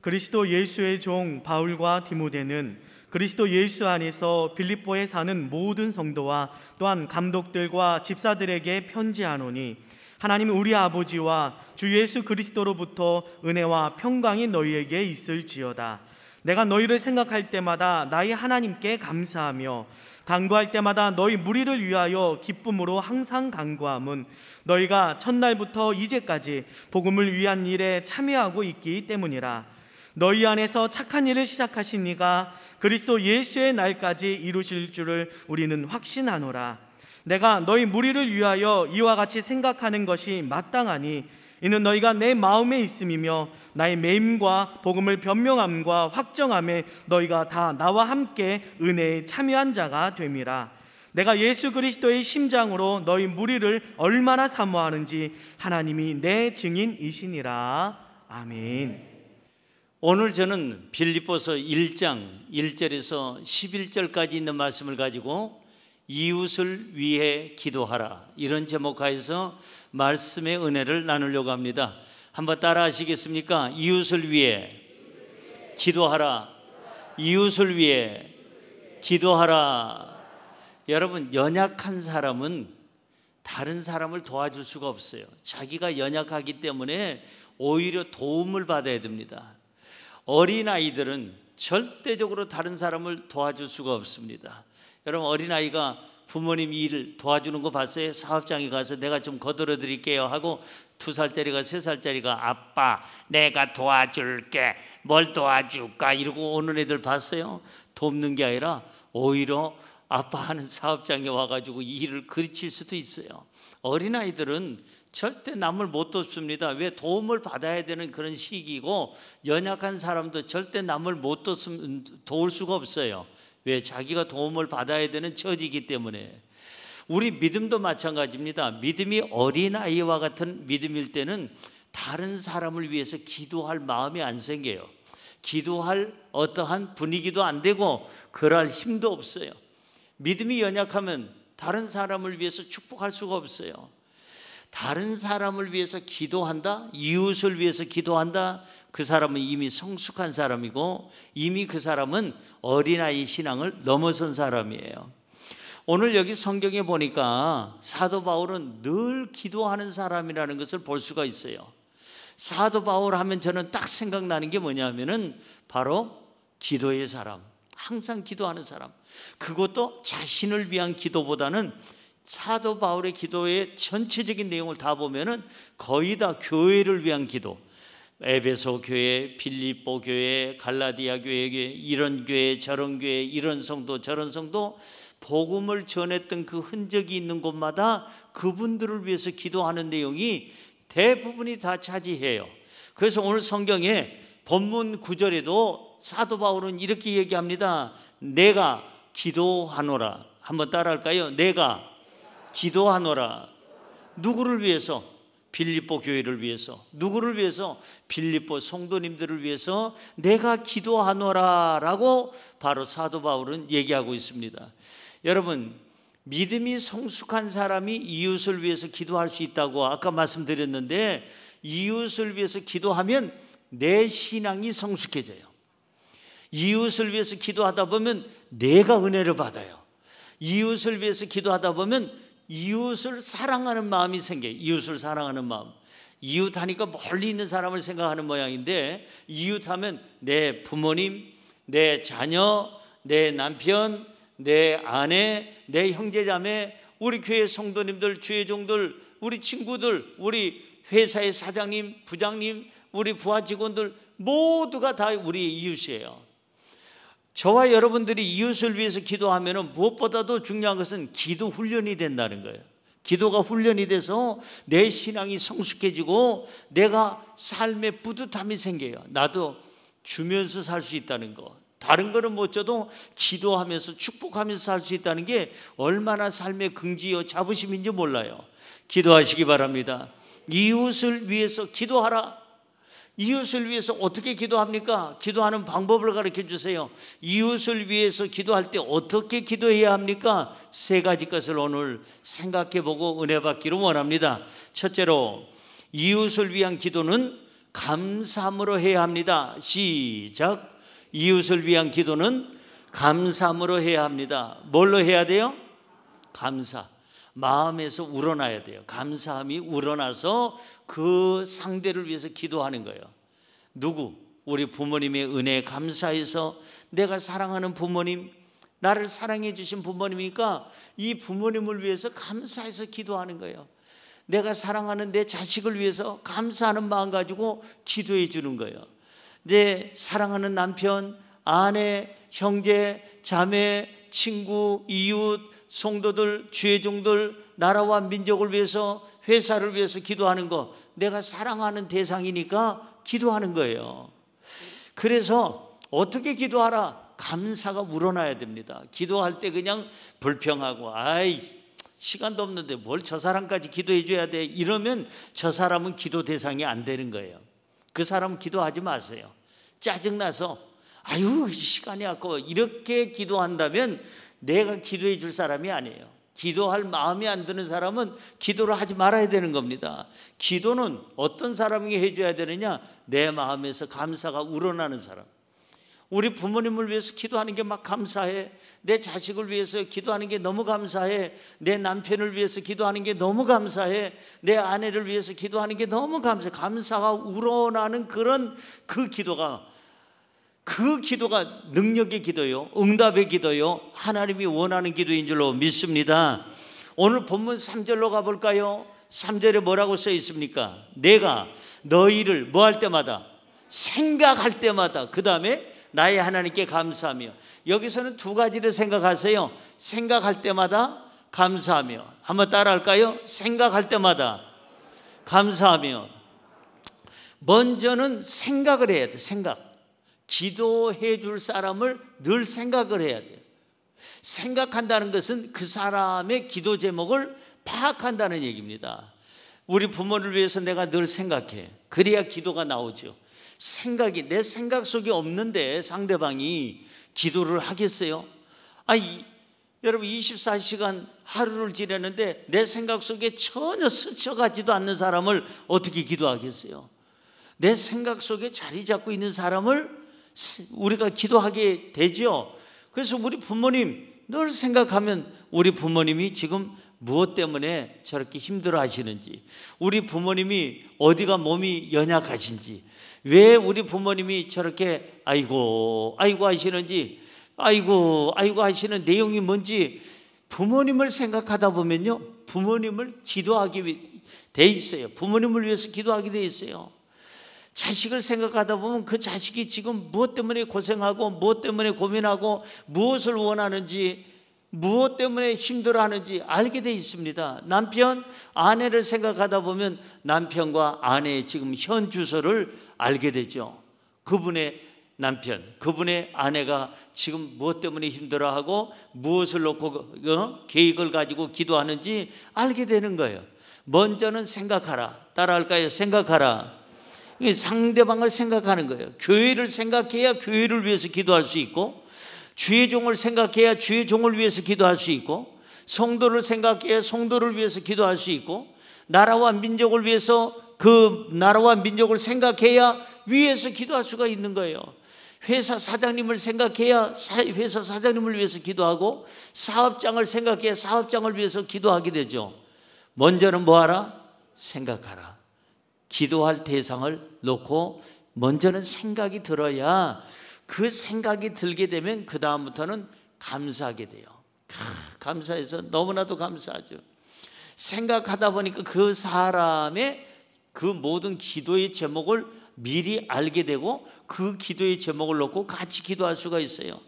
그리스도 예수의 종 바울과 디모데는 그리스도 예수 안에서 빌립보에 사는 모든 성도와 또한 감독들과 집사들에게 편지하노니, 하나님 우리 아버지와 주 예수 그리스도로부터 은혜와 평강이 너희에게 있을지어다. 내가 너희를 생각할 때마다 나의 하나님께 감사하며 간구할 때마다 너희 무리를 위하여 기쁨으로 항상 간구함은 너희가 첫날부터 이제까지 복음을 위한 일에 참여하고 있기 때문이라. 너희 안에서 착한 일을 시작하신 이가 그리스도 예수의 날까지 이루실 줄을 우리는 확신하노라. 내가 너희 무리를 위하여 이와 같이 생각하는 것이 마땅하니 이는 너희가 내 마음에 있음이며 나의 매임과 복음을 변명함과 확정함에 너희가 다 나와 함께 은혜에 참여한 자가 됨이라. 내가 예수 그리스도의 심장으로 너희 무리를 얼마나 사모하는지 하나님이 내 증인이시니라. 아멘. 오늘 저는 빌립보서 1장 1절에서 11절까지 있는 말씀을 가지고 이웃을 위해 기도하라, 이런 제목하에서 말씀의 은혜를 나누려고 합니다. 한번 따라 하시겠습니까? 이웃을 위해 기도하라. 이웃을 위해 기도하라. 여러분, 연약한 사람은 다른 사람을 도와줄 수가 없어요. 자기가 연약하기 때문에 오히려 도움을 받아야 됩니다. 어린아이들은 절대적으로 다른 사람을 도와줄 수가 없습니다. 여러분, 어린아이가 부모님 일을 도와주는 거 봤어요? 사업장에 가서 내가 좀 거들어 드릴게요 하고 2살짜리가 3살짜리가 아빠 내가 도와줄게, 뭘 도와줄까 이러고 오는 애들 봤어요? 돕는 게 아니라 오히려 아빠 하는 사업장에 와가지고 일을 그르칠 수도 있어요. 어린아이들은 절대 남을 못 돕습니다. 왜? 도움을 받아야 되는 그런 시기고, 연약한 사람도 절대 남을 못 도울 수가 없어요. 왜? 자기가 도움을 받아야 되는 처지이기 때문에. 우리 믿음도 마찬가지입니다. 믿음이 어린아이와 같은 믿음일 때는 다른 사람을 위해서 기도할 마음이 안 생겨요. 기도할 어떠한 분위기도 안 되고 그럴 힘도 없어요. 믿음이 연약하면 다른 사람을 위해서 축복할 수가 없어요. 다른 사람을 위해서 기도한다, 이웃을 위해서 기도한다, 그 사람은 이미 성숙한 사람이고 이미 그 사람은 어린아이 신앙을 넘어선 사람이에요. 오늘 여기 성경에 보니까 사도 바울은 늘 기도하는 사람이라는 것을 볼 수가 있어요. 사도 바울 하면 저는 딱 생각나는 게 뭐냐면은 바로 기도의 사람, 항상 기도하는 사람. 그것도 자신을 위한 기도보다는 사도 바울의 기도의 전체적인 내용을 다 보면은 거의 다 교회를 위한 기도. 에베소 교회, 빌립보 교회, 갈라디아 교회, 이런 교회, 저런 교회, 이런 성도, 저런 성도, 복음을 전했던 그 흔적이 있는 곳마다 그분들을 위해서 기도하는 내용이 대부분이 다 차지해요. 그래서 오늘 성경에 본문 9절에도 사도 바울은 이렇게 얘기합니다. 내가 기도하노라. 한번 따라할까요? 내가 기도하노라. 누구를 위해서? 빌립보 교회를 위해서. 누구를 위해서? 빌립보 성도님들을 위해서 내가 기도하노라 라고 바로 사도 바울은 얘기하고 있습니다. 여러분, 믿음이 성숙한 사람이 이웃을 위해서 기도할 수 있다고 아까 말씀드렸는데, 이웃을 위해서 기도하면 내 신앙이 성숙해져요. 이웃을 위해서 기도하다 보면 내가 은혜를 받아요. 이웃을 위해서 기도하다 보면 이웃을 사랑하는 마음이 생겨요. 이웃을 사랑하는 마음. 이웃 하니까 멀리 있는 사람을 생각하는 모양인데, 이웃하면 내 부모님, 내 자녀, 내 남편, 내 아내, 내 형제자매, 우리 교회 성도님들, 주의 종들, 우리 친구들, 우리 회사의 사장님, 부장님, 우리 부하 직원들 모두가 다 우리의 이웃이에요. 저와 여러분들이 이웃을 위해서 기도하면 무엇보다도 중요한 것은 기도 훈련이 된다는 거예요. 기도가 훈련이 돼서 내 신앙이 성숙해지고 내가 삶에 뿌듯함이 생겨요. 나도 주면서 살 수 있다는 거. 다른 거는 못 줘도 기도하면서 축복하면서 살 수 있다는 게 얼마나 삶의 긍지요 자부심인지 몰라요. 기도하시기 바랍니다. 이웃을 위해서 기도하라. 이웃을 위해서 어떻게 기도합니까? 기도하는 방법을 가르쳐 주세요. 이웃을 위해서 기도할 때 어떻게 기도해야 합니까? 3가지 것을 오늘 생각해 보고 은혜 받기를 원합니다. 첫째로, 이웃을 위한 기도는 감사함으로 해야 합니다. 시작. 이웃을 위한 기도는 감사함으로 해야 합니다. 뭘로 해야 돼요? 감사. 마음에서 우러나야 돼요. 감사함이 우러나서 그 상대를 위해서 기도하는 거예요. 누구? 우리 부모님의 은혜에 감사해서 내가 사랑하는 부모님, 나를 사랑해 주신 부모님이니까 이 부모님을 위해서 감사해서 기도하는 거예요. 내가 사랑하는 내 자식을 위해서 감사하는 마음 가지고 기도해 주는 거예요. 내 사랑하는 남편, 아내, 형제, 자매, 친구, 이웃, 성도들, 주의 종들, 나라와 민족을 위해서, 회사를 위해서 기도하는 거, 내가 사랑하는 대상이니까 기도하는 거예요. 그래서 어떻게 기도하라? 감사가 우러나야 됩니다. 기도할 때 그냥 불평하고 아이 시간도 없는데 뭘 저 사람까지 기도해 줘야 돼, 이러면 저 사람은 기도 대상이 안 되는 거예요. 그 사람은 기도하지 마세요. 짜증나서 아유 시간이 아까워 이렇게 기도한다면 내가 기도해 줄 사람이 아니에요. 기도할 마음이 안 드는 사람은 기도를 하지 말아야 되는 겁니다. 기도는 어떤 사람에게 해줘야 되느냐? 내 마음에서 감사가 우러나는 사람. 우리 부모님을 위해서 기도하는 게 막 감사해. 내 자식을 위해서 기도하는 게 너무 감사해. 내 남편을 위해서 기도하는 게 너무 감사해. 내 아내를 위해서 기도하는 게 너무 감사해. 감사가 우러나는 그런 그 기도가 능력의 기도요, 응답의 기도요, 하나님이 원하는 기도인 줄로 믿습니다. 오늘 본문 3절로 가볼까요? 3절에 뭐라고 써 있습니까? 내가 너희를 뭐 할 때마다? 생각할 때마다, 그 다음에 나의 하나님께 감사하며. 여기서는 두 가지를 생각하세요. 생각할 때마다 감사하며. 한번 따라 할까요? 생각할 때마다 감사하며. 먼저는 생각을 해야 돼. 생각. 기도해 줄 사람을 늘 생각을 해야 돼요. 생각한다는 것은 그 사람의 기도 제목을 파악한다는 얘기입니다. 우리 부모를 위해서 내가 늘 생각해. 그래야 기도가 나오죠. 생각이 내 생각 속에 없는데 상대방이 기도를 하겠어요? 여러분 24시간 하루를 지내는데 내 생각 속에 전혀 스쳐가지도 않는 사람을 어떻게 기도하겠어요? 내 생각 속에 자리 잡고 있는 사람을 우리가 기도하게 되죠. 그래서 우리 부모님 늘 생각하면 우리 부모님이 지금 무엇 때문에 저렇게 힘들어 하시는지, 우리 부모님이 어디가 몸이 연약하신지, 왜 우리 부모님이 저렇게 아이고 하시는지, 아이고 하시는 내용이 뭔지 부모님을 생각하다 보면요, 부모님을 기도하게 돼 있어요. 부모님을 위해서 기도하게 돼 있어요. 자식을 생각하다 보면 그 자식이 지금 무엇 때문에 고생하고 무엇 때문에 고민하고 무엇을 원하는지, 무엇 때문에 힘들어하는지 알게 돼 있습니다. 남편, 아내를 생각하다 보면 남편과 아내의 지금 현 주소를 알게 되죠. 그분의 남편, 그분의 아내가 지금 무엇 때문에 힘들어하고 무엇을 놓고 계획을 가지고 기도하는지 알게 되는 거예요. 먼저는 생각하라. 따라할까요? 생각하라. 상대방을 생각하는 거예요. 교회를 생각해야 교회를 위해서 기도할 수 있고, 주의 종을 생각해야 주의 종을 위해서 기도할 수 있고, 성도를 생각해야 성도를 위해서 기도할 수 있고, 나라와 민족을 위해서 그 나라와 민족을 생각해야 위해서 기도할 수가 있는 거예요. 회사 사장님을 생각해야 회사 사장님을 위해서 기도하고, 사업장을 생각해야 사업장을 위해서 기도하게 되죠. 먼저는 뭐하라? 생각하라. 기도할 대상을 놓고 먼저는 생각이 들어야, 그 생각이 들게 되면 그 다음부터는 감사하게 돼요. 감사해서 너무나도 감사하죠. 생각하다 보니까 그 사람의 그 모든 기도의 제목을 미리 알게 되고 그 기도의 제목을 놓고 같이 기도할 수가 있어요.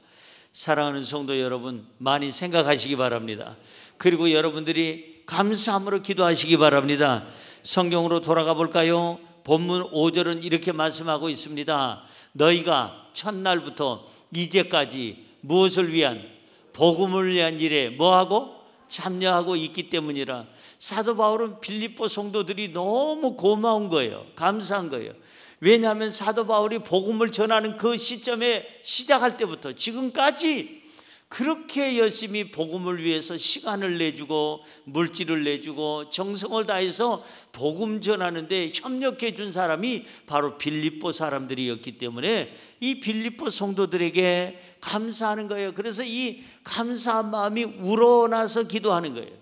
사랑하는 성도 여러분, 많이 생각하시기 바랍니다. 그리고 여러분들이 감사함으로 기도하시기 바랍니다. 성경으로 돌아가 볼까요? 본문 5절은 이렇게 말씀하고 있습니다. 너희가 첫날부터 이제까지 무엇을 위한? 복음을 위한 일에 뭐하고? 참여하고 있기 때문이라. 사도 바울은 빌립보 성도들이 너무 고마운 거예요. 감사한 거예요. 왜냐하면 사도 바울이 복음을 전하는 그 시점에 시작할 때부터 지금까지 그렇게 열심히 복음을 위해서 시간을 내주고 물질을 내주고 정성을 다해서 복음 전하는데 협력해 준 사람이 바로 빌립보 사람들이었기 때문에 이 빌립보 성도들에게 감사하는 거예요. 그래서 이 감사한 마음이 우러나서 기도하는 거예요.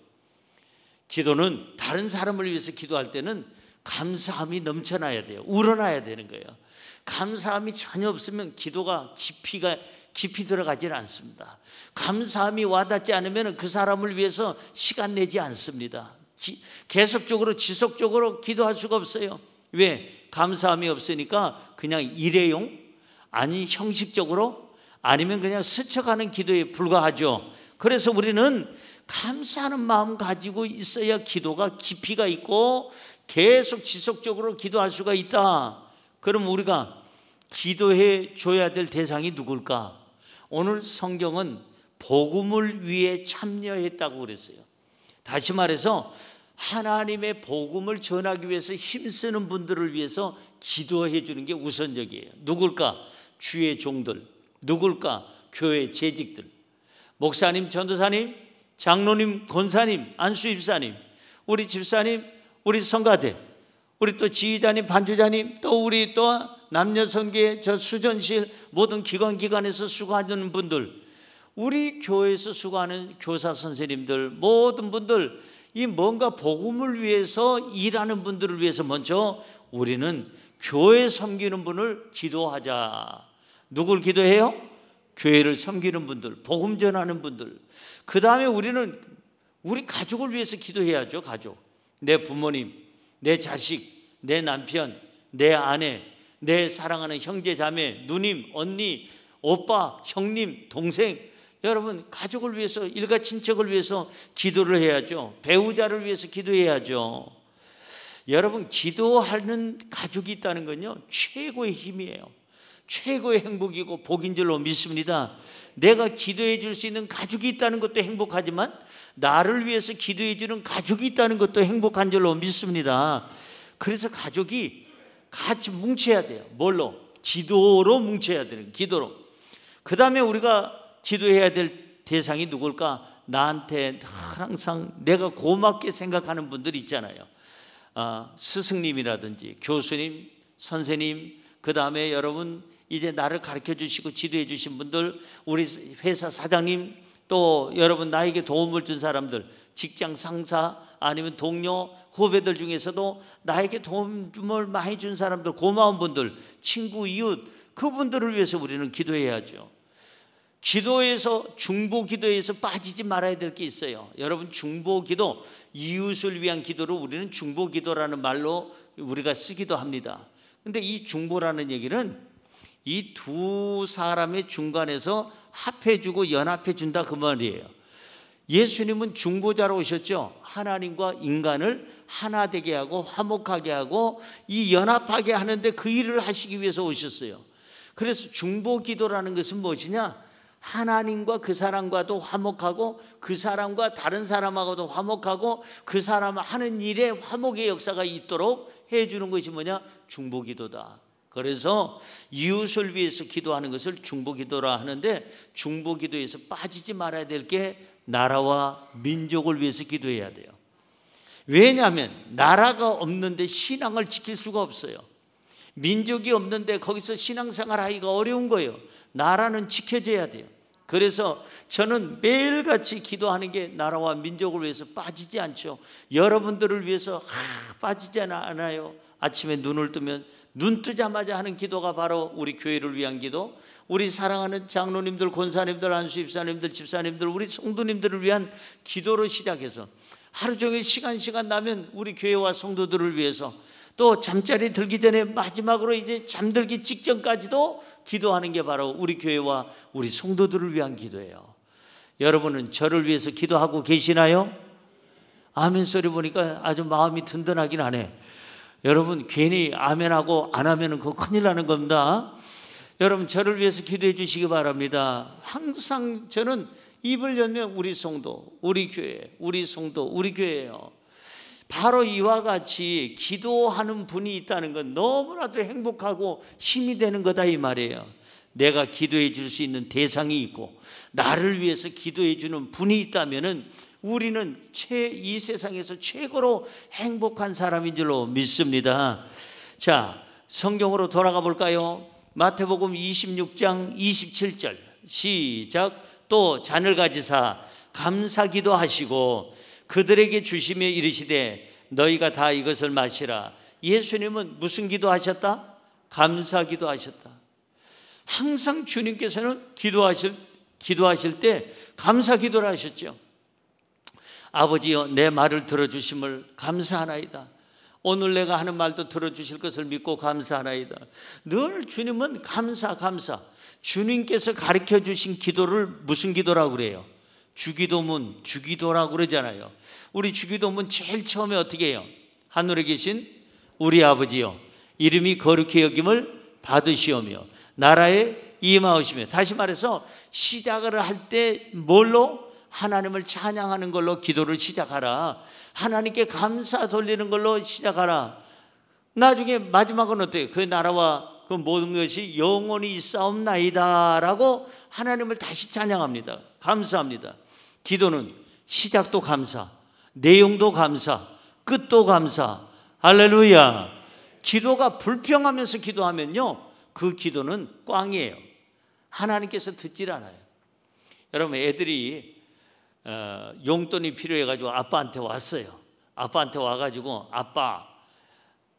기도는 다른 사람을 위해서 기도할 때는 감사함이 넘쳐나야 돼요. 우러나야 되는 거예요. 감사함이 전혀 없으면 기도가 깊이 들어가질 않습니다. 감사함이 와닿지 않으면 그 사람을 위해서 시간 내지 않습니다. 계속적으로 지속적으로 기도할 수가 없어요. 왜? 감사함이 없으니까 그냥 일회용, 아니 형식적으로, 아니면 그냥 스쳐가는 기도에 불과하죠. 그래서 우리는 감사하는 마음 가지고 있어야 기도가 깊이가 있고 계속 지속적으로 기도할 수가 있다. 그럼 우리가 기도해 줘야 될 대상이 누굴까? 오늘 성경은 복음을 위해 참여했다고 그랬어요. 다시 말해서 하나님의 복음을 전하기 위해서 힘쓰는 분들을 위해서 기도해 주는 게 우선적이에요. 누굴까? 주의 종들. 누굴까? 교회 재직들. 목사님, 전도사님, 장로님, 권사님, 안수집사님, 우리 집사님, 우리 성가대, 우리 또 지휘자님, 반주자님, 또 우리 또 남녀선교회 저 수전실 모든 기관에서 수고하는 분들, 우리 교회에서 수고하는 교사 선생님들, 모든 분들, 이 뭔가 복음을 위해서 일하는 분들을 위해서 먼저 우리는 교회 섬기는 분을 기도하자. 누굴 기도해요? 교회를 섬기는 분들, 복음 전하는 분들. 그 다음에 우리는 우리 가족을 위해서 기도해야죠. 가족, 내 부모님, 내 자식, 내 남편, 내 아내, 내 사랑하는 형제 자매, 누님, 언니, 오빠, 형님, 동생, 여러분 가족을 위해서, 일가 친척을 위해서 기도를 해야죠. 배우자를 위해서 기도해야죠. 여러분 기도하는 가족이 있다는 건요 최고의 힘이에요. 최고의 행복이고 복인 줄로 믿습니다. 내가 기도해 줄 수 있는 가족이 있다는 것도 행복하지만 나를 위해서 기도해 주는 가족이 있다는 것도 행복한 줄로 믿습니다. 그래서 가족이 같이 뭉쳐야 돼요. 뭘로? 기도로 뭉쳐야 되는, 기도로. 그 다음에 우리가 기도해야 될 대상이 누굴까? 나한테 항상 내가 고맙게 생각하는 분들 있잖아요. 스승님이라든지 교수님, 선생님, 그 다음에 여러분 이제 나를 가르쳐 주시고 지도해 주신 분들, 우리 회사 사장님, 또 여러분 나에게 도움을 준 사람들, 직장 상사 아니면 동료, 후배들 중에서도 나에게 도움을 많이 준 사람들, 고마운 분들, 친구, 이웃, 그분들을 위해서 우리는 기도해야죠. 기도에서, 중보 기도에서 빠지지 말아야 될 게 있어요. 여러분 중보 기도, 이웃을 위한 기도를 우리는 중보 기도라는 말로 우리가 쓰기도 합니다. 근데 이 중보라는 얘기는 이 두 사람의 중간에서 합해주고 연합해준다 그 말이에요. 예수님은 중보자로 오셨죠. 하나님과 인간을 하나 되게 하고 화목하게 하고 이 연합하게 하는데 그 일을 하시기 위해서 오셨어요. 그래서 중보 기도라는 것은 무엇이냐? 하나님과 그 사람과도 화목하고 그 사람과 다른 사람하고도 화목하고 그 사람 하는 일에 화목의 역사가 있도록 해주는 것이 뭐냐? 중보 기도다. 그래서 이웃을 위해서 기도하는 것을 중보 기도라 하는데, 중보 기도에서 빠지지 말아야 될 게 나라와 민족을 위해서 기도해야 돼요. 왜냐하면 나라가 없는데 신앙을 지킬 수가 없어요. 민족이 없는데 거기서 신앙생활 하기가 어려운 거예요. 나라는 지켜져야 돼요. 그래서 저는 매일같이 기도하는 게 나라와 민족을 위해서 빠지지 않죠. 여러분들을 위해서 빠지지 않아요. 아침에 눈을 뜨면 눈 뜨자마자 하는 기도가 바로 우리 교회를 위한 기도, 우리 사랑하는 장로님들, 권사님들, 안수집사님들, 집사님들, 우리 성도님들을 위한 기도로 시작해서 하루 종일 시간 나면 우리 교회와 성도들을 위해서, 또 잠자리 들기 전에 마지막으로 이제 잠들기 직전까지도 기도하는 게 바로 우리 교회와 우리 성도들을 위한 기도예요. 여러분은 저를 위해서 기도하고 계시나요? 아멘 소리 보니까 아주 마음이 든든하긴 하네. 여러분 괜히 아멘하고 안 하면은 그거 큰일 나는 겁니다. 여러분 저를 위해서 기도해 주시기 바랍니다. 항상 저는 입을 열면 우리 성도, 우리 교회, 우리 성도, 우리 교회예요. 바로 이와 같이 기도하는 분이 있다는 건 너무나도 행복하고 힘이 되는 거다 이 말이에요. 내가 기도해 줄 수 있는 대상이 있고 나를 위해서 기도해 주는 분이 있다면은 우리는 이 세상에서 최고로 행복한 사람인 줄로 믿습니다. 자, 성경으로 돌아가 볼까요? 마태복음 26장 27절 시작. 또 잔을 가지사 감사기도 하시고 그들에게 주시며 이르시되 너희가 다 이것을 마시라. 예수님은 무슨 기도하셨다? 감사기도 하셨다. 항상 주님께서는 기도하실 때 감사기도를 하셨죠. 아버지여, 내 말을 들어주심을 감사하나이다. 오늘 내가 하는 말도 들어주실 것을 믿고 감사하나이다. 늘 주님은 감사. 주님께서 가르쳐 주신 기도를 무슨 기도라고 그래요? 주기도문, 주기도라고 그러잖아요. 우리 주기도문 제일 처음에 어떻게 해요? 하늘에 계신 우리 아버지여, 이름이 거룩히 여김을 받으시오며 나라에 임하오시며. 다시 말해서 시작을 할 때 뭘로? 하나님을 찬양하는 걸로 기도를 시작하라. 하나님께 감사 돌리는 걸로 시작하라. 나중에 마지막은 어때요? 그 나라와 그 모든 것이 영원히 있사옵나이다 라고 하나님을 다시 찬양합니다. 감사합니다. 기도는 시작도 감사, 내용도 감사, 끝도 감사. 할렐루야. 기도가 불평하면서 기도하면요, 그 기도는 꽝이에요. 하나님께서 듣질 않아요. 여러분, 애들이 용돈이 필요해가지고 아빠한테 왔어요. 아빠한테 와가지고 아빠,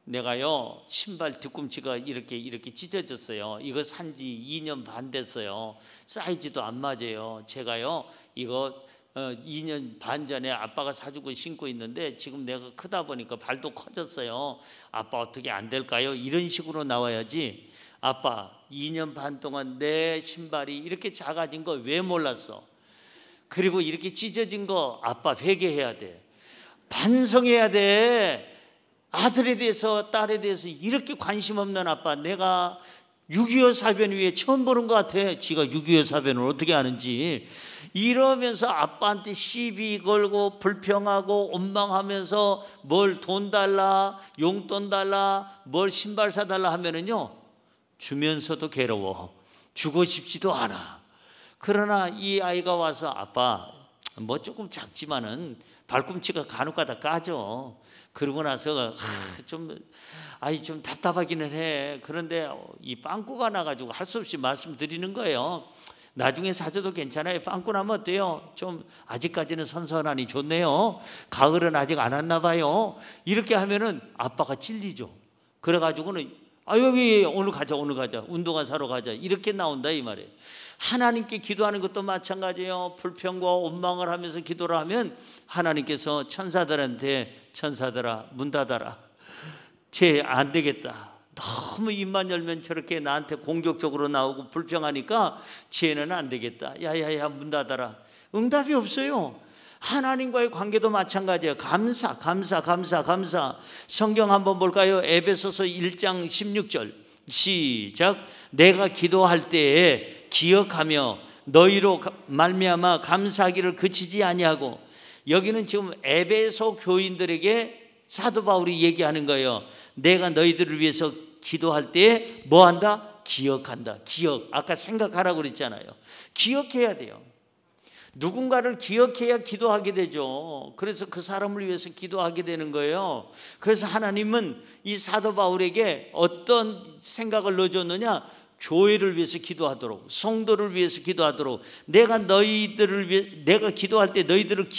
내가요 신발 뒤꿈치가 이렇게 찢어졌어요. 이거 산지 2년 반 됐어요. 사이즈도 안 맞아요. 제가요 이거 2년 반 전에 아빠가 사주고 신고 있는데 지금 내가 크다 보니까 발도 커졌어요. 아빠 어떻게 안 될까요? 이런 식으로 나와야지. 아빠, 2년 반 동안 내 신발이 이렇게 작아진 거 왜 몰랐어? 그리고 이렇게 찢어진 거 아빠 회개해야 돼. 반성해야 돼. 아들에 대해서 딸에 대해서 이렇게 관심 없는 아빠, 내가 6.25 사변 위에 처음 보는 것 같아. 지가 6.25 사변을 어떻게 아는지. 이러면서 아빠한테 시비 걸고 불평하고 원망하면서 뭘 돈 달라, 용돈 달라, 뭘 신발 사달라 하면은요, 주면서도 괴로워. 주고 싶지도 않아. 그러나 이 아이가 와서 아빠, 뭐 조금 작지만은 발꿈치가 간혹가다 까져. 그러고 나서 좀 답답하기는 해. 그런데 이 빵꾸가 나가지고 할 수 없이 말씀드리는 거예요. 나중에 사줘도 괜찮아요. 빵꾸 나면 어때요? 좀 아직까지는 선선하니 좋네요. 가을은 아직 안 왔나 봐요. 이렇게 하면은 아빠가 찔리죠. 그래가지고는 여기 오늘 가자, 운동화 사러 가자, 이렇게 나온다 이 말이에요. 하나님께 기도하는 것도 마찬가지예요. 불평과 원망을 하면서 기도를 하면 하나님께서 천사들한테, 천사들아 문 닫아라. 쟤 안 되겠다. 너무 입만 열면 저렇게 나한테 공격적으로 나오고 불평하니까 쟤는 안 되겠다. 야야야 문 닫아라. 응답이 없어요. 하나님과의 관계도 마찬가지예요. 감사. 성경 한번 볼까요? 에베소서 1장 16절 시작. 내가 기도할 때에 기억하며 너희로 말미암아 감사하기를 그치지 아니하고. 여기는 지금 에베소 교인들에게 사도 바울이 얘기하는 거예요. 내가 너희들을 위해서 기도할 때에 뭐 한다? 기억한다. 기억. 아까 생각하라고 그랬잖아요. 기억해야 돼요. 누군가를 기억해야 기도하게 되죠. 그래서 그 사람을 위해서 기도하게 되는 거예요. 그래서 하나님은 이 사도 바울에게 어떤 생각을 넣어줬느냐? 교회를 위해서 기도하도록, 성도를 위해서 기도하도록. 내가 기도할 때 너희들을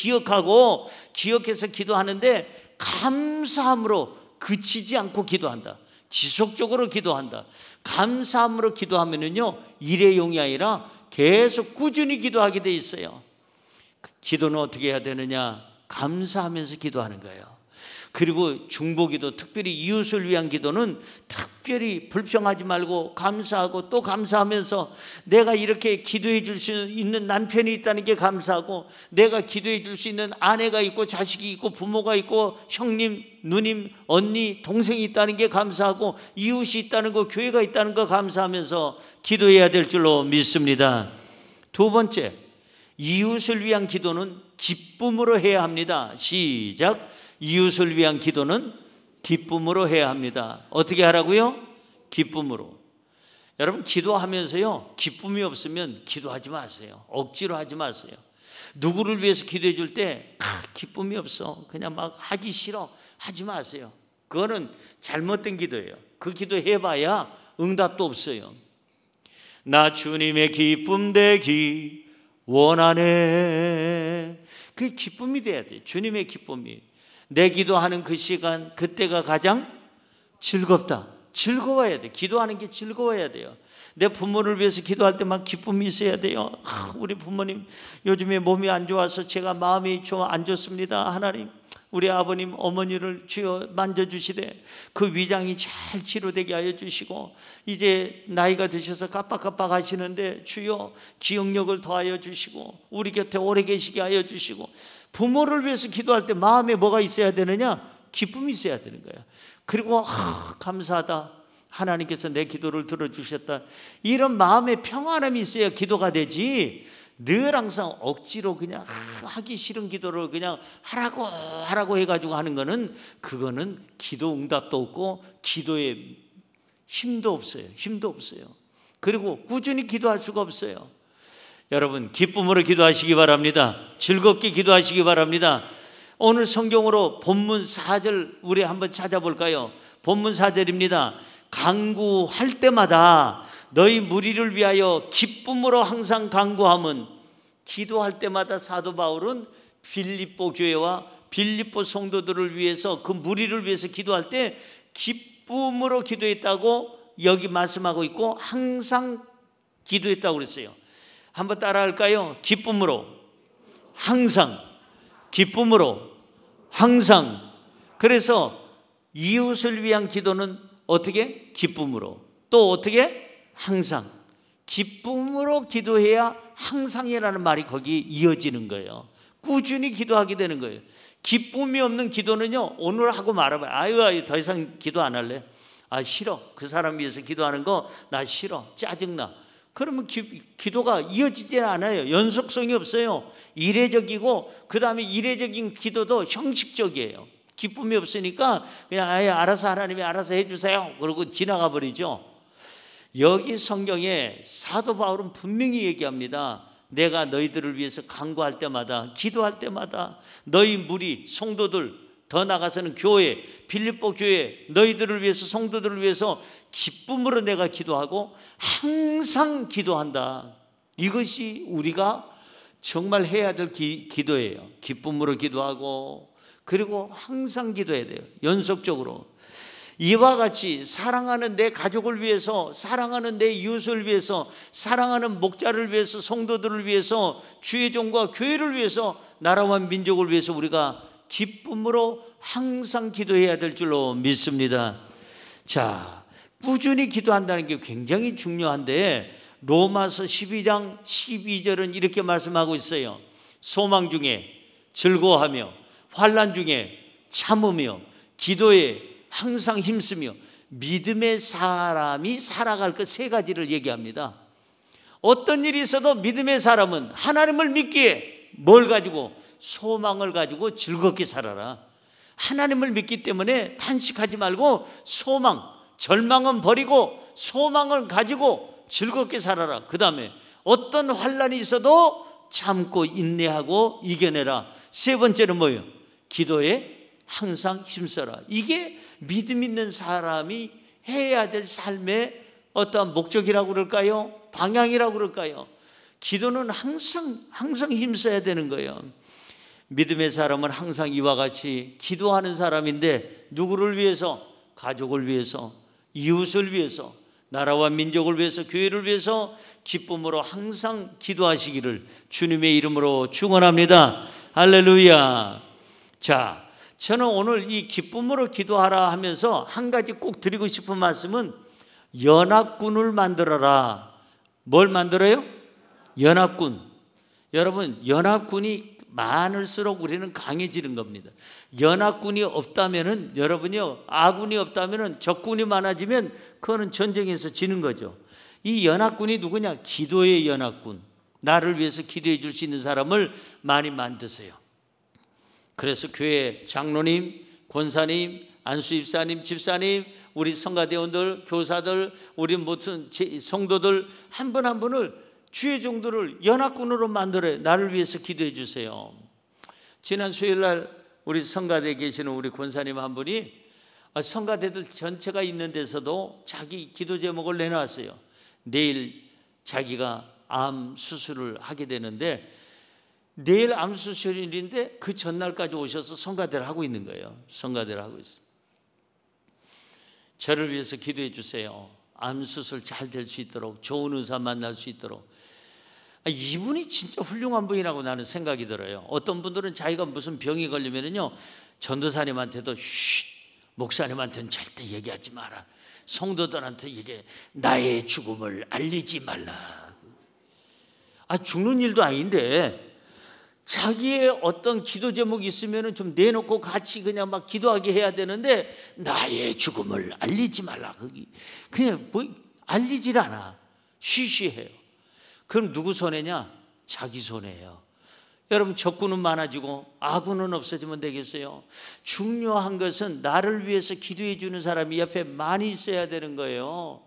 기억해서 기도하는데 감사함으로 그치지 않고 기도한다. 지속적으로 기도한다. 감사함으로 기도하면은요, 일회용이 아니라 계속 꾸준히 기도하게 돼 있어요. 기도는 어떻게 해야 되느냐? 감사하면서 기도하는 거예요. 그리고 중보기도, 특별히 이웃을 위한 기도는 특별히 불평하지 말고 감사하고 또 감사하면서, 내가 이렇게 기도해 줄 수 있는 남편이 있다는 게 감사하고, 내가 기도해 줄 수 있는 아내가 있고 자식이 있고 부모가 있고 형님, 누님, 언니, 동생이 있다는 게 감사하고, 이웃이 있다는 거, 교회가 있다는 거 감사하면서 기도해야 될 줄로 믿습니다. 두 번째, 이웃을 위한 기도는 기쁨으로 해야 합니다. 시작. 이웃을 위한 기도는 기쁨으로 해야 합니다. 어떻게 하라고요? 기쁨으로. 여러분 기도하면서요, 기쁨이 없으면 기도하지 마세요. 억지로 하지 마세요. 누구를 위해서 기도해 줄 때 기쁨이 없어, 그냥 막 하기 싫어, 하지 마세요. 그거는 잘못된 기도예요. 그 기도 해봐야 응답도 없어요. 나 주님의 기쁨 되기 원하네. 그게 기쁨이 돼야 돼요. 주님의 기쁨이. 내 기도하는 그 시간, 그때가 가장 즐겁다. 즐거워야 돼. 기도하는 게 즐거워야 돼요. 내 부모를 위해서 기도할 때 막 기쁨이 있어야 돼요. 우리 부모님 요즘에 몸이 안 좋아서 제가 마음이 좀 안 좋습니다. 하나님, 우리 아버님 어머니를 주여 만져주시되 그 위장이 잘 치료되게 하여 주시고, 이제 나이가 드셔서 깜빡깜빡 하시는데 주여 기억력을 더하여 주시고 우리 곁에 오래 계시게 하여 주시고. 부모를 위해서 기도할 때 마음에 뭐가 있어야 되느냐? 기쁨이 있어야 되는 거예요. 그리고 감사하다, 하나님께서 내 기도를 들어주셨다, 이런 마음의 평안함이 있어야 기도가 되지, 늘 항상 억지로 그냥 하기 싫은 기도를 그냥 하라고 해가지고 하는 거는, 그거는 기도 응답도 없고 기도에 힘도 없어요. 힘도 없어요. 그리고 꾸준히 기도할 수가 없어요. 여러분, 기쁨으로 기도하시기 바랍니다. 즐겁게 기도하시기 바랍니다. 오늘 성경으로 본문 4절 우리 한번 찾아볼까요? 본문 4절입니다. 간구할 때마다 너희 무리를 위하여 기쁨으로 항상 간구함은. 기도할 때마다 사도 바울은 빌립보 교회와 빌립보 성도들을 위해서, 그 무리를 위해서 기도할 때 기쁨으로 기도했다고 여기 말씀하고 있고, 항상 기도했다고 그랬어요. 한번 따라할까요? 기쁨으로 항상, 기쁨으로 항상. 그래서 이웃을 위한 기도는 어떻게? 기쁨으로. 또 어떻게? 항상. 기쁨으로 기도해야 항상이라는 말이 거기 이어지는 거예요. 꾸준히 기도하게 되는 거예요. 기쁨이 없는 기도는요, 오늘 하고 말아봐요. 아유, 더 이상 기도 안 할래. 싫어. 그 사람 위해서 기도하는 거 나 싫어. 짜증나. 그러면 기도가 이어지지 않아요. 연속성이 없어요. 이례적이고, 그 다음에 이례적인 기도도 형식적이에요. 기쁨이 없으니까 그냥 알아서 하나님이 알아서 해주세요 그러고 지나가 버리죠. 여기 성경에 사도 바울은 분명히 얘기합니다. 내가 너희들을 위해서 간구할 때마다, 기도할 때마다 너희 무리 성도들, 더 나아가서는 교회, 빌립보 교회, 너희들을 위해서, 성도들을 위해서 기쁨으로 내가 기도하고 항상 기도한다. 이것이 우리가 정말 해야 될 기도예요. 기쁨으로 기도하고, 그리고 항상 기도해야 돼요. 연속적으로. 이와 같이 사랑하는 내 가족을 위해서, 사랑하는 내 이웃을 위해서, 사랑하는 목자를 위해서, 성도들을 위해서, 주의 종과 교회를 위해서, 나라와 민족을 위해서 우리가 기쁨으로 항상 기도해야 될 줄로 믿습니다. 자, 꾸준히 기도한다는 게 굉장히 중요한데, 로마서 12장 12절은 이렇게 말씀하고 있어요. 소망 중에 즐거워하며, 환난 중에 참으며, 기도에 항상 힘쓰며. 믿음의 사람이 살아갈 것 세 가지를 얘기합니다. 어떤 일이 있어도 믿음의 사람은 하나님을 믿기에 뭘 가지고? 소망을 가지고 즐겁게 살아라. 하나님을 믿기 때문에 탄식하지 말고 소망, 절망은 버리고 소망을 가지고 즐겁게 살아라. 그 다음에 어떤 환난이 있어도 참고 인내하고 이겨내라. 세 번째는 뭐예요? 기도에 항상 힘써라. 이게 믿음 있는 사람이 해야 될 삶의 어떤 목적이라고 그럴까요? 방향이라고 그럴까요? 기도는 항상 힘써야 되는 거예요. 믿음의 사람은 항상 이와 같이 기도하는 사람인데, 누구를 위해서? 가족을 위해서, 이웃을 위해서, 나라와 민족을 위해서, 교회를 위해서 기쁨으로 항상 기도하시기를 주님의 이름으로 축원합니다. 할렐루야. 자, 저는 오늘 이 기쁨으로 기도하라 하면서 한 가지 꼭 드리고 싶은 말씀은, 연합군을 만들어라. 뭘 만들어요? 연합군. 여러분, 연합군이 많을수록 우리는 강해지는 겁니다. 연합군이 없다면은, 여러분이요, 아군이 없다면은, 적군이 많아지면 그거는 전쟁에서 지는 거죠. 이 연합군이 누구냐? 기도의 연합군. 나를 위해서 기도해 줄 수 있는 사람을 많이 만드세요. 그래서 교회 장로님, 권사님, 안수 입사님, 집사님, 우리 성가대원들, 교사들, 우리 모든 성도들 한 분 한 분을 주의 종들을 연합군으로 만들어요. 나를 위해서 기도해 주세요. 지난 수요일날 우리 성가대에 계시는 우리 권사님 한 분이 성가대들 전체가 있는 데서도 자기 기도 제목을 내놨어요. 내일 자기가 암 수술을 하게 되는데 내일 암 수술일인데 그 전날까지 오셔서 성가대를 하고 있는 거예요. 성가대를 하고 있어요. 저를 위해서 기도해 주세요. 암 수술 잘 될 수 있도록, 좋은 의사 만날 수 있도록. 이분이 진짜 훌륭한 분이라고 나는 생각이 들어요. 어떤 분들은 자기가 무슨 병이 걸리면요, 전도사님한테도 목사님한테는 절대 얘기하지 마라, 성도들한테 이게 나의 죽음을 알리지 말라. 죽는 일도 아닌데 자기의 어떤 기도 제목이 있으면 좀 내놓고 같이 그냥 막 기도하게 해야 되는데 나의 죽음을 알리지 말라. 그냥 뭐 알리질 않아. 쉬쉬해요. 그럼 누구 손해냐? 자기 손해예요. 여러분, 적군은 많아지고 아군은 없어지면 되겠어요? 중요한 것은 나를 위해서 기도해 주는 사람이 옆에 많이 있어야 되는 거예요.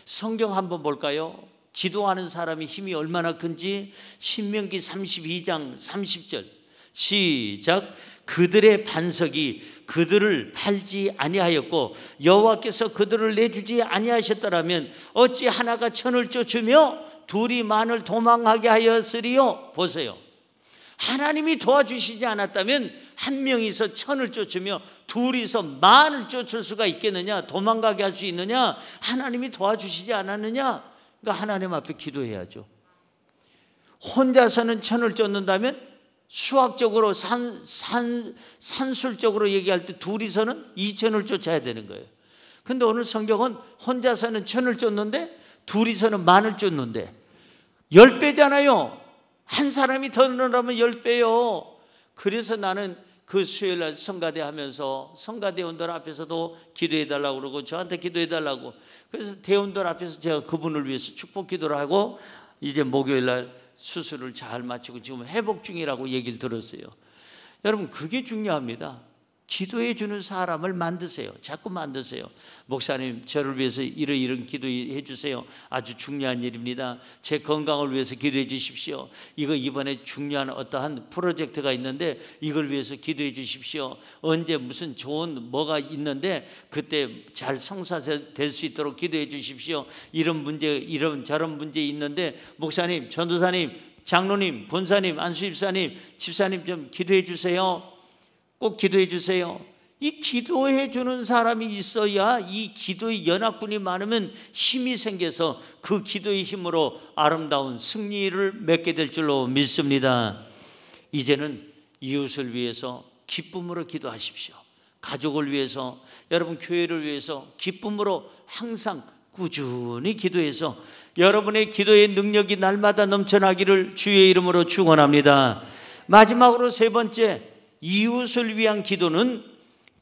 성경 한번 볼까요? 기도하는 사람이 힘이 얼마나 큰지 신명기 32장 30절 시작. 그들의 반석이 그들을 팔지 아니하였고 여호와께서 그들을 내주지 아니하셨더라면 어찌 하나가 천을 쫓으며 둘이 만을 도망하게 하였으리요. 보세요. 하나님이 도와주시지 않았다면 한 명이서 천을 쫓으며 둘이서 만을 쫓을 수가 있겠느냐? 도망가게 할 수 있느냐? 하나님이 도와주시지 않았느냐? 그러니까 하나님 앞에 기도해야죠. 혼자서는 천을 쫓는다면 수학적으로 산술적으로 얘기할 때 둘이서는 2천을 쫓아야 되는 거예요. 근데 오늘 성경은 혼자서는 천을 쫓는데 둘이서는 만을 쫓는데 10배잖아요. 한 사람이 더 늘어나면 10배요. 그래서 나는 그 수요일날 성가대 하면서 성가대원들 앞에서도 기도해 달라고 그러고 저한테 기도해 달라고, 그래서 대원들 앞에서 제가 그분을 위해서 축복 기도를 하고 이제 목요일날 수술을 잘 마치고 지금 회복 중이라고 얘기를 들었어요. 여러분, 그게 중요합니다. 기도해 주는 사람을 만드세요. 자꾸 만드세요. 목사님, 저를 위해서 이런 기도해 주세요. 아주 중요한 일입니다. 제 건강을 위해서 기도해 주십시오. 이번에 중요한 어떠한 프로젝트가 있는데 이걸 위해서 기도해 주십시오. 언제 무슨 좋은 뭐가 있는데 그때 잘 성사될 수 있도록 기도해 주십시오. 이런 문제, 이런 저런 문제 있는데 목사님, 전도사님, 장로님, 권사님, 안수집사님, 집사님 좀 기도해 주세요. 꼭 기도해 주세요. 이 기도해 주는 사람이 있어야 이 기도의 연합군이 많으면 힘이 생겨서 그 기도의 힘으로 아름다운 승리를 맺게 될 줄로 믿습니다. 이제는 이웃을 위해서 기쁨으로 기도하십시오. 가족을 위해서, 여러분 교회를 위해서 기쁨으로 항상 꾸준히 기도해서 여러분의 기도의 능력이 날마다 넘쳐나기를 주의 이름으로 축원합니다. 마지막으로 세 번째, 이웃을 위한 기도는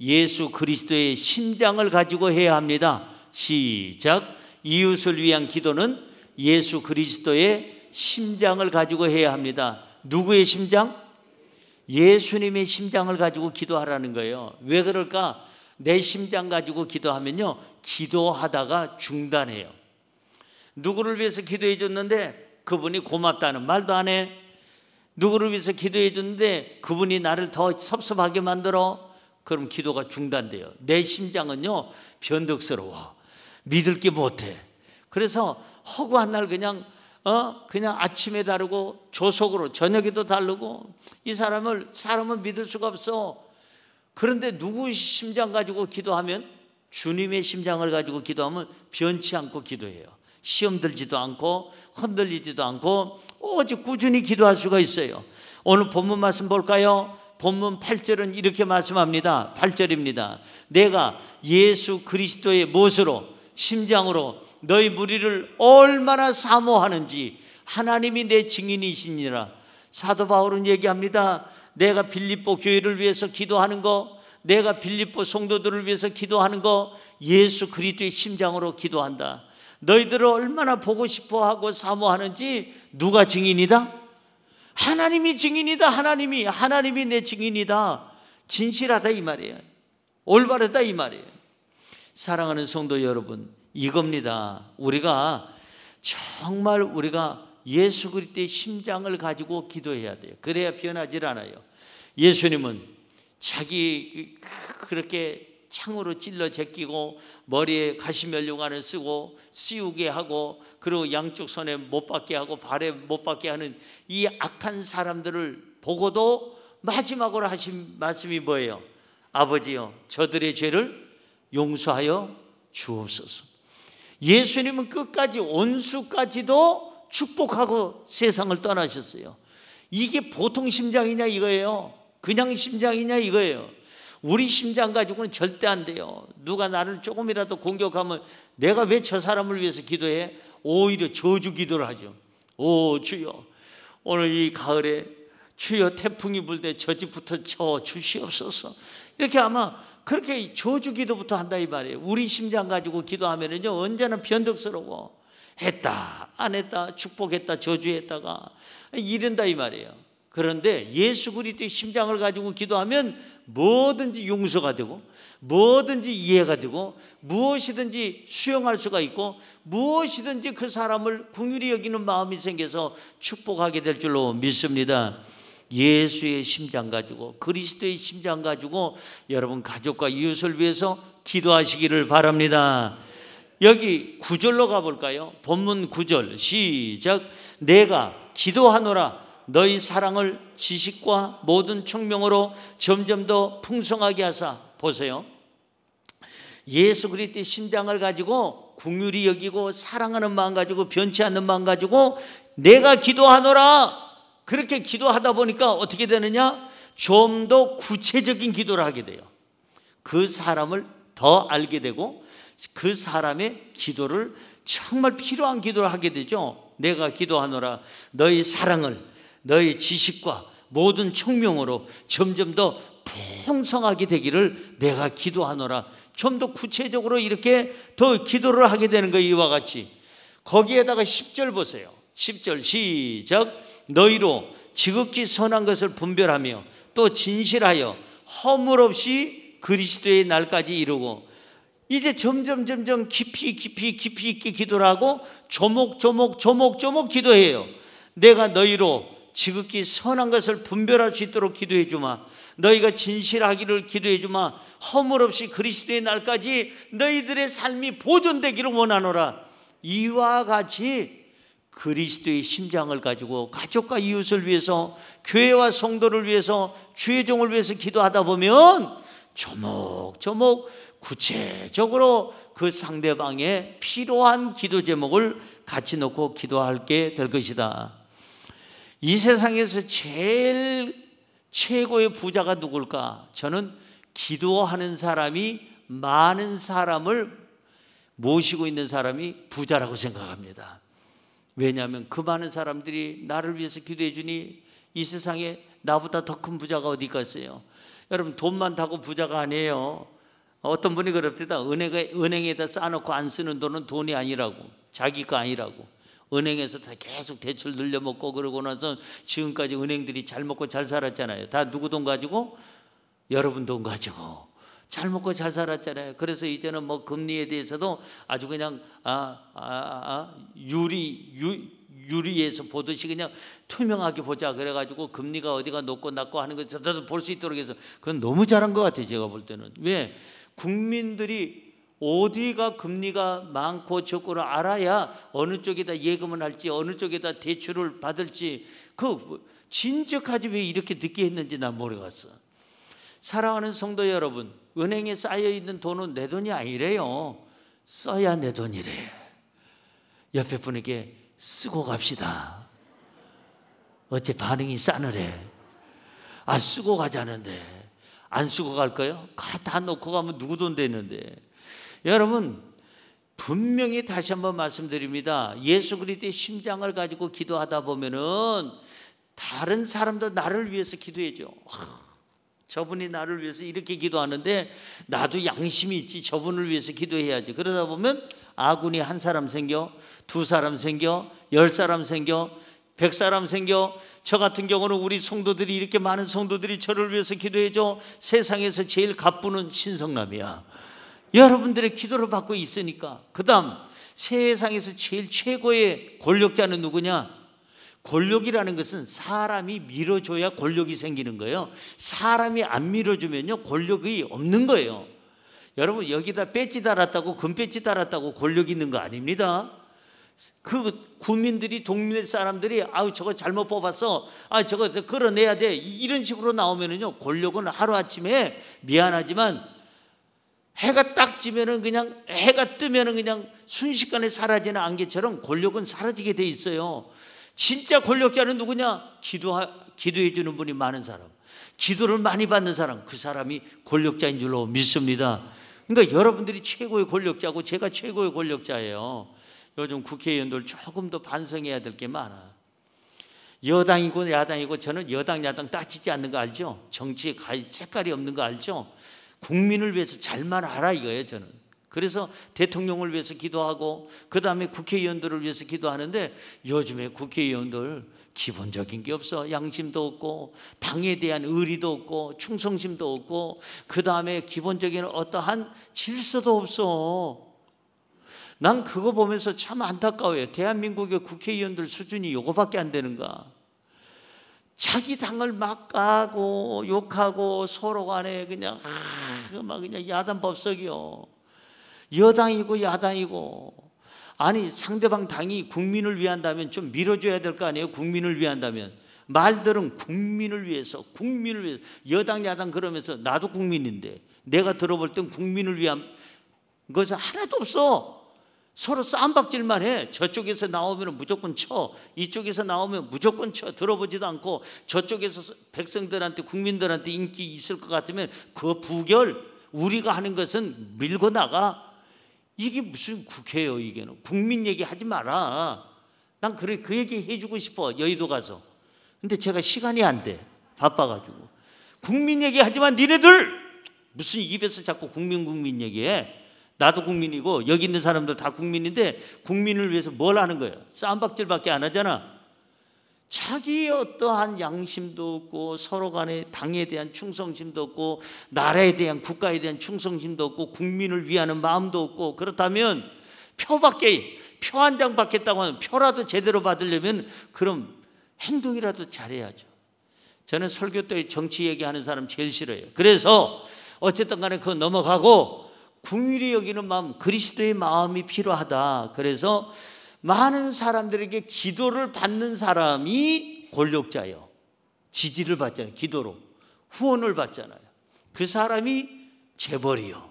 예수 그리스도의 심장을 가지고 해야 합니다. 시작. 이웃을 위한 기도는 예수 그리스도의 심장을 가지고 해야 합니다. 누구의 심장? 예수님의 심장을 가지고 기도하라는 거예요. 왜 그럴까? 내 심장 가지고 기도하면요, 기도하다가 중단해요. 누구를 위해서 기도해 줬는데 그분이 고맙다는 말도 안 해. 누구를 위해서 기도해 줬는데 그분이 나를 더 섭섭하게 만들어. 그럼 기도가 중단돼요. 내 심장은요, 변덕스러워. 믿을 게 못해. 그래서 허구한 날 그냥 아침에 다르고 조속으로 저녁에도 다르고, 이 사람은 믿을 수가 없어. 그런데 누구 심장 가지고 기도하면, 주님의 심장을 가지고 기도하면 변치 않고 기도해요. 시험 들지도 않고 흔들리지도 않고 오직 꾸준히 기도할 수가 있어요. 오늘 본문 말씀 볼까요? 본문 8절은 이렇게 말씀합니다. 8절입니다. 내가 예수 그리스도의 못으로, 심장으로 너희 무리를 얼마나 사모하는지 하나님이 내 증인이시니라. 사도 바울은 얘기합니다. 내가 빌립보 교회를 위해서 기도하는 거, 내가 빌립보 성도들을 위해서 기도하는 거, 예수 그리스도의 심장으로 기도한다. 너희들을 얼마나 보고 싶어하고 사모하는지 누가 증인이다? 하나님이 증인이다. 하나님이 내 증인이다. 진실하다 이 말이에요. 올바르다 이 말이에요. 사랑하는 성도 여러분, 이겁니다. 우리가 정말 우리가 예수 그리스도의 심장을 가지고 기도해야 돼요. 그래야 변하질 않아요. 예수님은 자기 그렇게 창으로 찔러 제끼고 머리에 가시면류관을 쓰고 씌우게 하고 그리고 양쪽 손에 못 박게 하고 발에 못 박게 하는 이 악한 사람들을 보고도 마지막으로 하신 말씀이 뭐예요? 아버지여, 저들의 죄를 용서하여 주옵소서. 예수님은 끝까지 온수까지도 축복하고 세상을 떠나셨어요. 이게 보통 심장이냐 이거예요. 그냥 심장이냐 이거예요. 우리 심장 가지고는 절대 안 돼요. 누가 나를 조금이라도 공격하면 내가 왜 저 사람을 위해서 기도해? 오히려 저주 기도를 하죠. 오 주여, 오늘 이 가을에 주여 태풍이 불 때 저 집부터 쳐 주시옵소서. 이렇게 아마 그렇게 저주 기도부터 한다 이 말이에요. 우리 심장 가지고 기도하면은요 언제나 변덕스러워. 했다 안 했다, 축복했다 저주했다가 이른다 이 말이에요. 그런데 예수 그리스도의 심장을 가지고 기도하면 뭐든지 용서가 되고 뭐든지 이해가 되고 무엇이든지 수용할 수가 있고 무엇이든지 그 사람을 긍휼히 여기는 마음이 생겨서 축복하게 될 줄로 믿습니다. 예수의 심장 가지고 그리스도의 심장 가지고 여러분 가족과 이웃을 위해서 기도하시기를 바랍니다. 여기 9절로 가볼까요? 본문 9절 시작. 내가 기도하노라 너희 사랑을 지식과 모든 총명으로 점점 더 풍성하게 하사. 보세요. 예수 그리스도의 심장을 가지고 긍휼히 여기고 사랑하는 마음 가지고 변치 않는 마음 가지고 내가 기도하노라. 그렇게 기도하다 보니까 어떻게 되느냐? 좀 더 구체적인 기도를 하게 돼요. 그 사람을 더 알게 되고 그 사람의 기도를 정말 필요한 기도를 하게 되죠. 내가 기도하노라 너희 사랑을 너희 지식과 모든 총명으로 점점 더 풍성하게 되기를 내가 기도하노라. 좀 더 구체적으로 이렇게 더 기도를 하게 되는 거예요. 이와 같이 거기에다가 10절 보세요. 10절 시작. 너희로 지극히 선한 것을 분별하며 또 진실하여 허물 없이 그리스도의 날까지 이루고. 이제 점점 깊이 있게 기도를 하고 조목조목 기도해요. 내가 너희로 지극히 선한 것을 분별할 수 있도록 기도해 주마. 너희가 진실하기를 기도해 주마. 허물 없이 그리스도의 날까지 너희들의 삶이 보존되기를 원하노라. 이와 같이 그리스도의 심장을 가지고 가족과 이웃을 위해서 교회와 성도를 위해서 주의 종을 위해서 기도하다 보면 조목조목 구체적으로 그 상대방의 필요한 기도 제목을 같이 놓고 기도하게 될 것이다. 이 세상에서 제일 최고의 부자가 누굴까? 저는 기도하는 사람이 많은 사람을 모시고 있는 사람이 부자라고 생각합니다. 왜냐하면 그 많은 사람들이 나를 위해서 기도해 주니 이 세상에 나보다 더 큰 부자가 어디 있겠어요? 여러분 돈 많다고 부자가 아니에요. 어떤 분이 그럽니다. 은행에다 쌓아놓고 안 쓰는 돈은 돈이 아니라고, 자기 거 아니라고. 은행에서 다 계속 대출 늘려먹고 그러고 나서 지금까지 은행들이 잘 먹고 잘 살았잖아요. 다 누구 돈 가지고? 여러분 돈 가지고 잘 먹고 잘 살았잖아요. 그래서 이제는 뭐 금리에 대해서도 아주 그냥 유리에서 보듯이 그냥 투명하게 보자 그래가지고 금리가 어디가 높고 낮고 하는 거 저도 볼 수 있도록 해서 그건 너무 잘한 것 같아요. 제가 볼 때는. 왜? 국민들이 어디가 금리가 많고 적고를 알아야 어느 쪽에다 예금을 할지 어느 쪽에다 대출을 받을지 그 진즉하지 왜 이렇게 늦게 했는지 난 모르겠어. 사랑하는 성도 여러분, 은행에 쌓여있는 돈은 내 돈이 아니래요. 써야 내 돈이래. 옆에 분에게 쓰고 갑시다. 어째 반응이 싸늘해. 쓰고 가자는데 안 쓰고 갈까요? 다 놓고 가면 누구 돈 되는데. 여러분 분명히 다시 한번 말씀드립니다. 예수 그리스도의 심장을 가지고 기도하다 보면은 다른 사람도 나를 위해서 기도해줘. 저분이 나를 위해서 이렇게 기도하는데 나도 양심이 있지. 저분을 위해서 기도해야지. 그러다 보면 아군이 한 사람 생겨, 두 사람 생겨, 10사람 생겨. 100사람 생겨. 저 같은 경우는 우리 성도들이, 이렇게 많은 성도들이 저를 위해서 기도해줘. 세상에서 제일 가쁘는 신성남이야. 여러분들의 기도를 받고 있으니까. 그 다음 세상에서 제일 최고의 권력자는 누구냐? 권력이라는 것은 사람이 밀어줘야 권력이 생기는 거예요. 사람이 안 밀어주면요 권력이 없는 거예요. 여러분, 여기다 배지 달았다고, 금배지 달았다고 권력 있는 거 아닙니다. 그 국민들이, 동네 사람들이 아우 저거 잘못 뽑았어, 아 저거 끌어내야 돼, 이런 식으로 나오면은요 권력은 하루아침에, 미안하지만 해가 딱 지면은, 그냥 해가 뜨면은 그냥 순식간에 사라지는 안개처럼 권력은 사라지게 돼 있어요. 진짜 권력자는 누구냐? 기도해 주는 분이 많은 사람, 기도를 많이 받는 사람, 그 사람이 권력자인 줄로 믿습니다. 그러니까 여러분들이 최고의 권력자고 제가 최고의 권력자예요. 요즘 국회의원들 조금 더 반성해야 될 게 많아. 여당이고 야당이고, 저는 여당 야당 따지지 않는 거 알죠? 정치에 색깔이 없는 거 알죠? 국민을 위해서 잘만 하라 이거예요, 저는. 그래서 대통령을 위해서 기도하고 그 다음에 국회의원들을 위해서 기도하는데, 요즘에 국회의원들 기본적인 게 없어. 양심도 없고, 당에 대한 의리도 없고, 충성심도 없고, 그 다음에 기본적인 어떠한 질서도 없어. 난 그거 보면서 참 안타까워요. 대한민국의 국회의원들 수준이 요거밖에 안 되는가? 자기 당을 막 까고 욕하고 서로 간에 그냥 그냥 야단법석이요. 여당이고 야당이고. 아니, 상대방 당이 국민을 위한다면 좀 밀어줘야 될 거 아니에요? 국민을 위한다면. 말들은 국민을 위해서, 국민을 위해서, 여당 야당 그러면서 나도 국민인데, 내가 들어볼 땐 국민을 위한 것은 하나도 없어. 서로 쌈박질만 해. 저쪽에서 나오면 무조건 쳐, 이쪽에서 나오면 무조건 쳐. 들어보지도 않고, 저쪽에서 백성들한테, 국민들한테 인기 있을 것 같으면 그 부결, 우리가 하는 것은 밀고 나가. 이게 무슨 국회예요? 이게는 국민 얘기 하지 마라. 난 그 얘기 해주고 싶어, 여의도 가서. 근데 제가 시간이 안 돼, 바빠가지고. 국민 얘기 하지만 니네들 무슨 입에서 자꾸 국민 얘기해. 나도 국민이고 여기 있는 사람들 다 국민인데, 국민을 위해서 뭘 하는 거예요? 쌈박질밖에 안 하잖아. 자기 어떠한 양심도 없고, 서로 간에 당에 대한 충성심도 없고, 나라에 대한, 국가에 대한 충성심도 없고, 국민을 위하는 마음도 없고. 그렇다면 표 한 장 받겠다고 하면 표라도 제대로 받으려면 그럼 행동이라도 잘해야죠. 저는 설교 때 정치 얘기하는 사람 제일 싫어요. 그래서 어쨌든 간에 그거 넘어가고, 국민이 여기는 마음, 그리스도의 마음이 필요하다. 그래서 많은 사람들에게 기도를 받는 사람이 권력자예요. 지지를 받잖아요. 기도로 후원을 받잖아요. 그 사람이 재벌이요.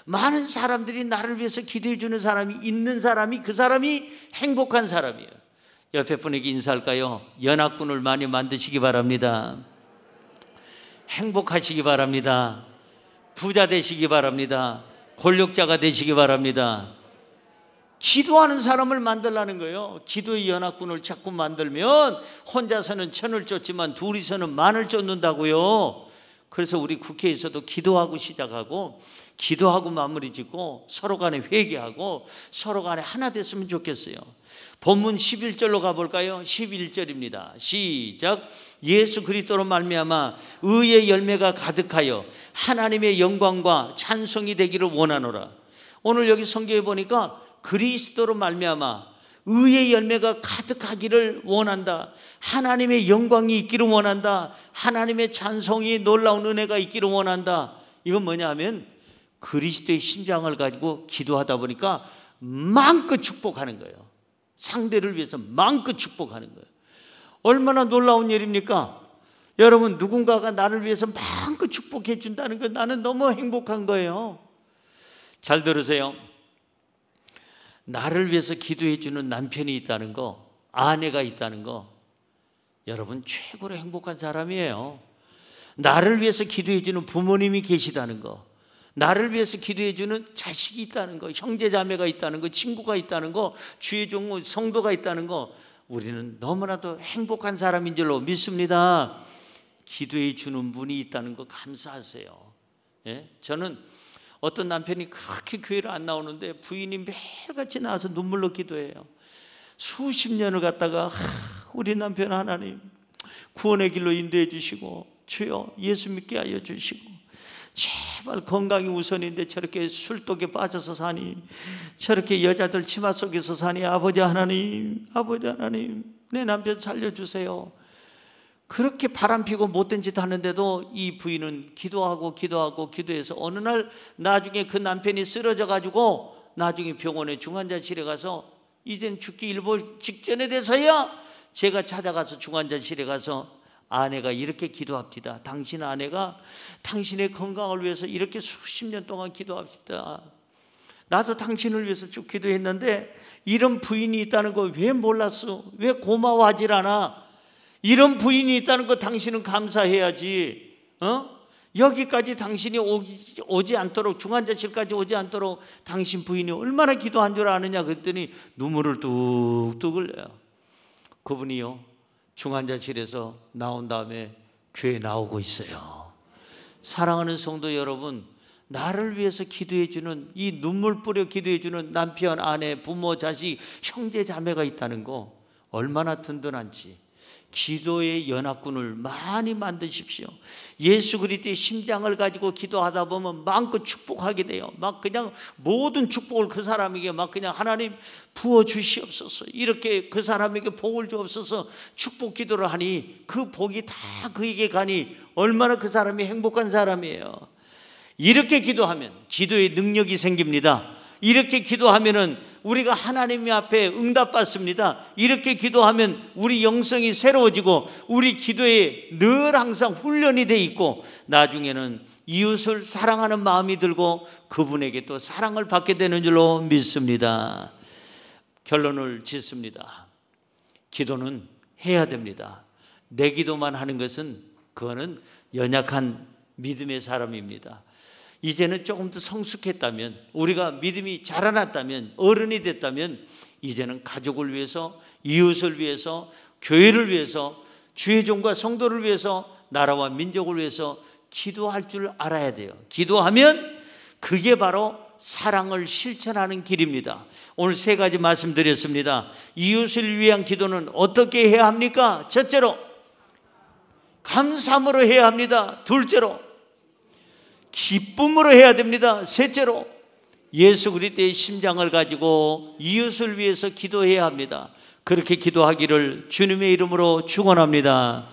많은 사람들이 나를 위해서 기도해 주는 사람이 있는 사람이, 그 사람이 행복한 사람이에요. 옆에 분에게 인사할까요? 연합군을 많이 만드시기 바랍니다. 행복하시기 바랍니다. 부자 되시기 바랍니다. 권력자가 되시기 바랍니다. 기도하는 사람을 만들라는 거예요. 기도의 연합군을 자꾸 만들면 혼자서는 천을 쫓지만 둘이서는 만을 쫓는다고요. 그래서 우리 국회에서도 기도하고 시작하고, 기도하고 마무리 짓고, 서로 간에 회개하고, 서로 간에 하나 됐으면 좋겠어요. 본문 11절로 가볼까요? 11절입니다. 시작. 예수 그리스도로 말미암아 의의 열매가 가득하여 하나님의 영광과 찬송이 되기를 원하노라. 오늘 여기 성경에 보니까 그리스도로 말미암아 의의 열매가 가득하기를 원한다. 하나님의 영광이 있기를 원한다. 하나님의 찬송이, 놀라운 은혜가 있기를 원한다. 이건 뭐냐 하면 그리스도의 심장을 가지고 기도하다 보니까 마음껏 축복하는 거예요. 상대를 위해서 마음껏 축복하는 거예요. 얼마나 놀라운 일입니까? 여러분, 누군가가 나를 위해서 마음껏 축복해 준다는 거, 나는 너무 행복한 거예요. 잘 들으세요. 나를 위해서 기도해 주는 남편이 있다는 거, 아내가 있다는 거, 여러분 최고로 행복한 사람이에요. 나를 위해서 기도해 주는 부모님이 계시다는 거, 나를 위해서 기도해 주는 자식이 있다는 거, 형제자매가 있다는 거, 친구가 있다는 거, 주의 종 성도가 있다는 거, 우리는 너무나도 행복한 사람인 줄로 믿습니다. 기도해 주는 분이 있다는 거 감사하세요. 예? 저는 어떤 남편이 그렇게 교회를 안 나오는데 부인이 매일같이 나와서 눈물로 기도해요. 수십 년을 갖다가 우리 남편 하나님 구원의 길로 인도해 주시고 주여 예수 믿게 하여 주시고 제발 건강이 우선인데 저렇게 술독에 빠져서 사니, 저렇게 여자들 치마 속에서 사니, 아버지 하나님 내 남편 살려주세요. 그렇게 바람피고 못된 짓 하는데도 이 부인은 기도해서 어느 날 나중에 그 남편이 쓰러져 가지고 나중에 병원에 중환자실에 가서 이젠 죽기 일보 직전에 돼서야 제가 찾아가서 중환자실에 가서 아내가 이렇게 기도합니다. 당신 아내가 당신의 건강을 위해서 이렇게 수십 년 동안 기도합시다. 나도 당신을 위해서 쭉 기도했는데 이런 부인이 있다는 거 왜 몰랐어? 왜 고마워하질 않아? 이런 부인이 있다는 거 당신은 감사해야지. 여기까지 당신이 오지 않도록, 중환자실까지 오지 않도록 당신 부인이 얼마나 기도한 줄 아느냐 그랬더니 눈물을 뚝뚝 흘려요. 그분이요, 중환자실에서 나온 다음에 교회에 나오고 있어요. 사랑하는 성도 여러분, 나를 위해서 기도해주는, 이 눈물 뿌려 기도해주는 남편, 아내, 부모, 자식, 형제, 자매가 있다는 거 얼마나 든든한지. 기도의 연합군을 많이 만드십시오. 예수 그리스도의 심장을 가지고 기도하다 보면 마음껏 축복하게 돼요. 막 그냥 모든 축복을 그 사람에게 막 그냥 하나님 부어 주시옵소서, 이렇게 그 사람에게 복을 주옵소서 축복 기도를 하니 그 복이 다 그에게 가니 얼마나 그 사람이 행복한 사람이에요. 이렇게 기도하면 기도의 능력이 생깁니다. 이렇게 기도하면은 우리가 하나님 앞에 응답받습니다. 이렇게 기도하면 우리 영성이 새로워지고 우리 기도에 늘 항상 훈련이 돼 있고 나중에는 이웃을 사랑하는 마음이 들고 그분에게 또 사랑을 받게 되는 줄로 믿습니다. 결론을 짓습니다. 기도는 해야 됩니다. 내 기도만 하는 것은 그거는 연약한 믿음의 사람입니다. 이제는 조금 더 성숙했다면, 우리가 믿음이 자라났다면, 어른이 됐다면 이제는 가족을 위해서, 이웃을 위해서, 교회를 위해서, 주의 종과 성도를 위해서, 나라와 민족을 위해서 기도할 줄 알아야 돼요. 기도하면 그게 바로 사랑을 실천하는 길입니다. 오늘 세 가지 말씀드렸습니다. 이웃을 위한 기도는 어떻게 해야 합니까? 첫째로 감사함으로 해야 합니다. 둘째로 기쁨으로 해야 됩니다. 셋째로 예수 그리스도의 심장을 가지고 이웃을 위해서 기도해야 합니다. 그렇게 기도하기를 주님의 이름으로 축원합니다.